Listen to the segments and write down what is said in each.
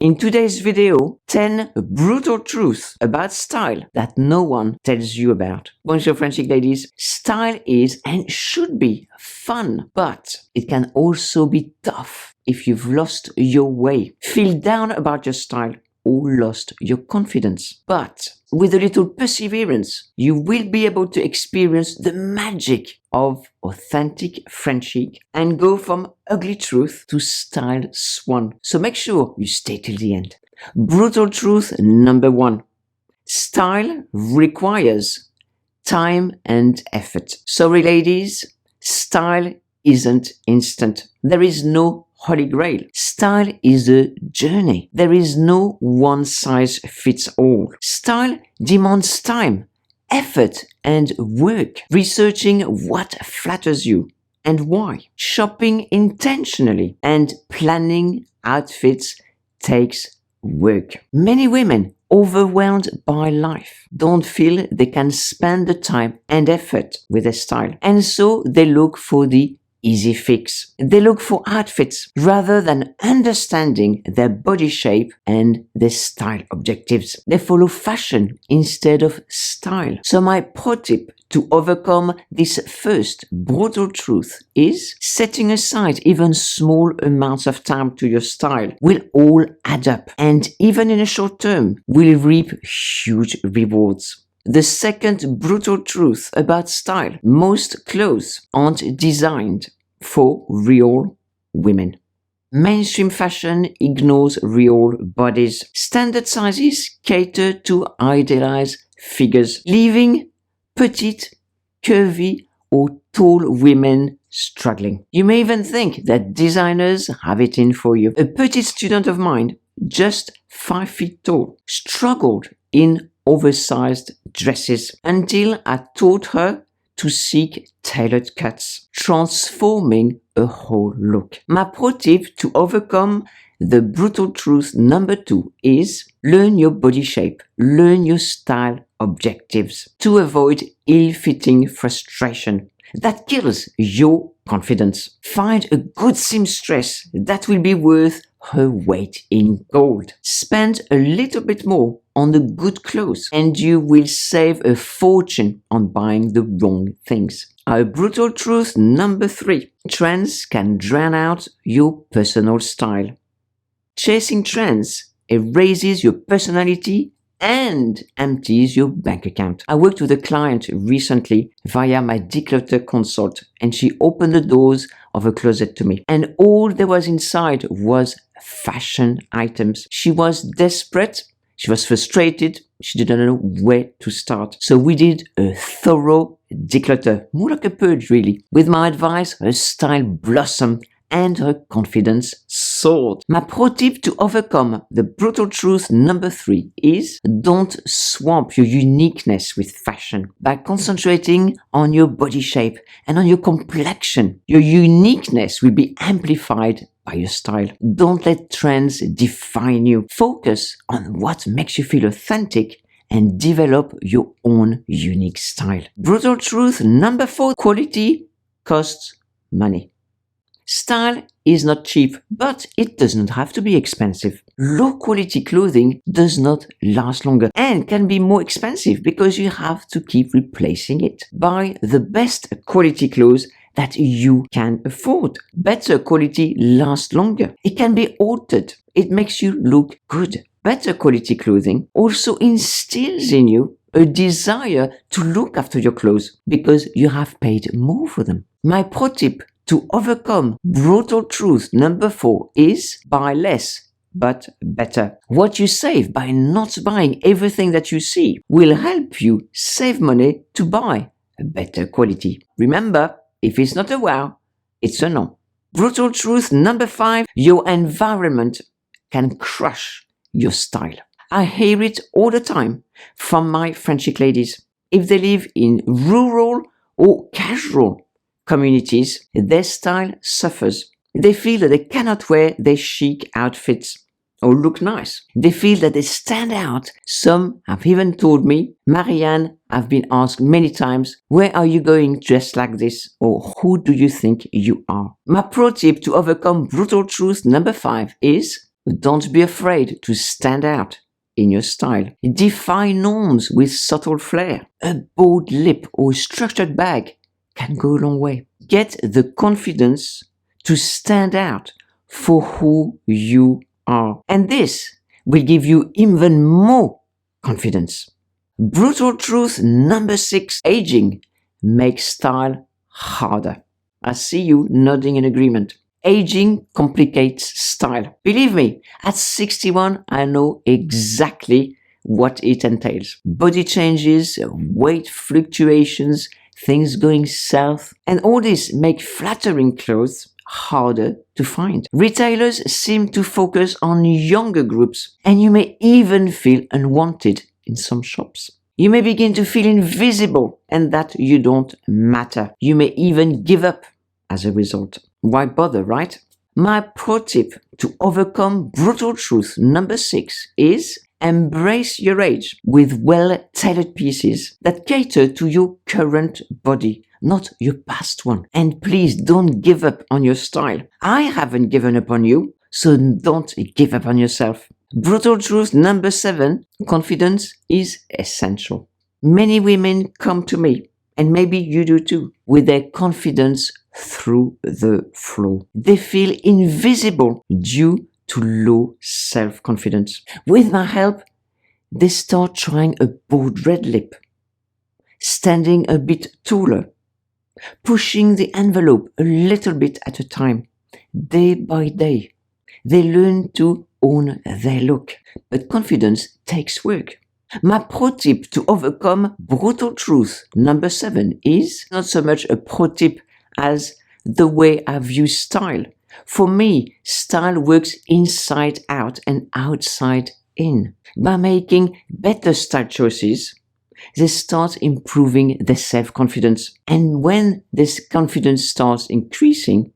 In today's video, 10 brutal truths about style that no one tells you about. Bonjour French chic ladies. Style is and should be fun, but it can also be tough if you've lost your way, feel down about your style, or lost your confidence. But with a little perseverance, you will be able to experience the magic of authentic French chic and go from ugly truth to style swan. So make sure you stay till the end. Brutal truth number 1. Style requires time and effort. Sorry ladies, style isn't instant. There is no Holy Grail. Style is a journey. There is no one size fits all. Style demands time, effort, and work. Researching what flatters you and why. Shopping intentionally and planning outfits takes work. Many women overwhelmed by life don't feel they can spend the time and effort with their style, and so they look for the easy fix. They look for outfits rather than understanding their body shape and their style objectives. They follow fashion instead of style. So my pro tip to overcome this first brutal truth is setting aside even small amounts of time to your style will all add up, and even in a short term will reap huge rewards. The second brutal truth about style: most clothes aren't designed for real women. Mainstream fashion ignores real bodies. Standard sizes cater to idealized figures, leaving petite, curvy, or tall women struggling. You may even think that designers have it in for you. A petite student of mine, just 5 feet tall, struggled in oversized dresses until I taught her to seek tailored cuts, transforming a whole look. My pro tip to overcome the brutal truth number 2 is learn your body shape, learn your style objectives to avoid ill-fitting frustration that kills your confidence. Find a good seamstress that will be worth her weight in gold. Spend a little bit more on the good clothes and you will save a fortune on buying the wrong things. Our brutal truth number 3. Trends can drown out your personal style. Chasing trends erases your personality and empties your bank account. I worked with a client recently via my declutter consult, and she opened the doors of a closet to me, and all there was inside was fashion items. She was desperate, she was frustrated, she didn't know where to start. So we did a thorough declutter, more like a purge really. With my advice, her style blossomed and her confidence soared. My pro tip to overcome the brutal truth number 3 is don't swamp your uniqueness with fashion. By concentrating on your body shape and on your complexion, your uniqueness will be amplified by your style. Don't let trends define you. Focus on what makes you feel authentic and develop your own unique style. Brutal truth number 4, quality costs money. Style is not cheap, but it doesn't have to be expensive. Low quality clothing does not last longer and can be more expensive because you have to keep replacing it. Buy the best quality clothes that you can afford. Better quality lasts longer. It can be altered. It makes you look good. Better quality clothing also instills in you a desire to look after your clothes because you have paid more for them. My pro tip to overcome brutal truth number 4 is buy less but better. What you save by not buying everything that you see will help you save money to buy a better quality. Remember, if it's not a wow, it's a no. Brutal truth number 5, your environment can crush your style. I hear it all the time from my French chic ladies. If they live in rural or casual communities, their style suffers. They feel that they cannot wear their chic outfits or look nice. They feel that they stand out. Some have even told me, Marianne, I've been asked many times, where are you going dressed like this? Or who do you think you are? My pro tip to overcome brutal truth number 5 is Don't be afraid to stand out in your style. Defy norms with subtle flair. A bold lip or structured bag can go a long way. Get the confidence to stand out for who you are. And this will give you even more confidence. Brutal truth number 6, aging makes style harder. I see you nodding in agreement. Aging complicates style. Believe me, at 61, I know exactly what it entails. Body changes, weight fluctuations, things going south, and all this make flattering clothes harder to find. Retailers seem to focus on younger groups, and you may even feel unwanted in some shops. You may begin to feel invisible and that you don't matter. You may even give up as a result. Why bother, right? My pro tip to overcome brutal truth number 6 is embrace your age with well-tailored pieces that cater to your current body, not your past one. And please don't give up on your style. I haven't given up on you, so don't give up on yourself. Brutal truth number 7, confidence is essential. Many women come to me, and maybe you do too, with their confidence through the floor. They feel invisible due to low self-confidence. With my help, they start trying a bold red lip, standing a bit taller, pushing the envelope a little bit at a time. Day by day, they learn to own their look. But confidence takes work. My pro tip to overcome brutal truth number 7 is not so much a pro tip as the way I view style. For me, style works inside out and outside in. By making better style choices, they start improving their self-confidence. And when this confidence starts increasing,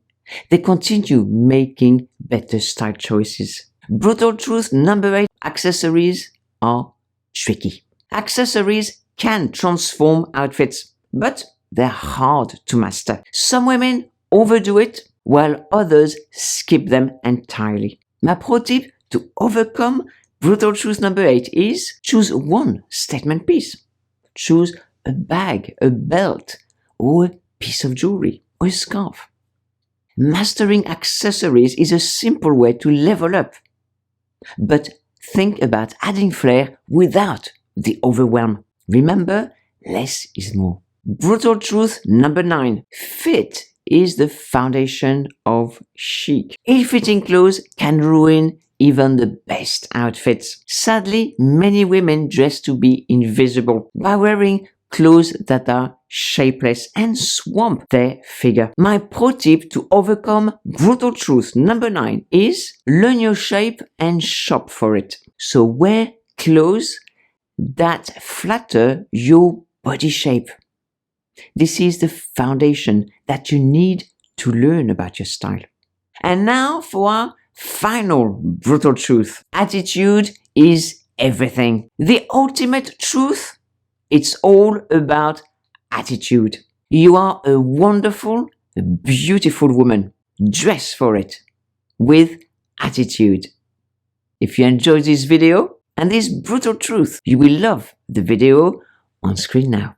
they continue making better style choices. Brutal truth number 8, accessories are tricky. Accessories can transform outfits, but they're hard to master. Some women overdo it, while others skip them entirely. My pro tip to overcome brutal truth number 8 is choose one statement piece. Choose a bag, a belt, or a piece of jewelry, or a scarf. Mastering accessories is a simple way to level up, but think about adding flair without the overwhelm. Remember, less is more. Brutal truth number 9. Fit is the foundation of chic. Ill-fitting clothes can ruin even the best outfits. Sadly, many women dress to be invisible by wearing clothes that are shapeless and swamp their figure. My pro tip to overcome brutal truth number 9 is learn your shape and shop for it. So wear clothes that flatter your body shape. This is the foundation that you need to learn about your style. And now for our final brutal truth. Attitude is everything. The ultimate truth, it's all about attitude. You are a wonderful, beautiful woman. Dress for it with attitude. If you enjoyed this video and this brutal truth, you will love the video on screen now.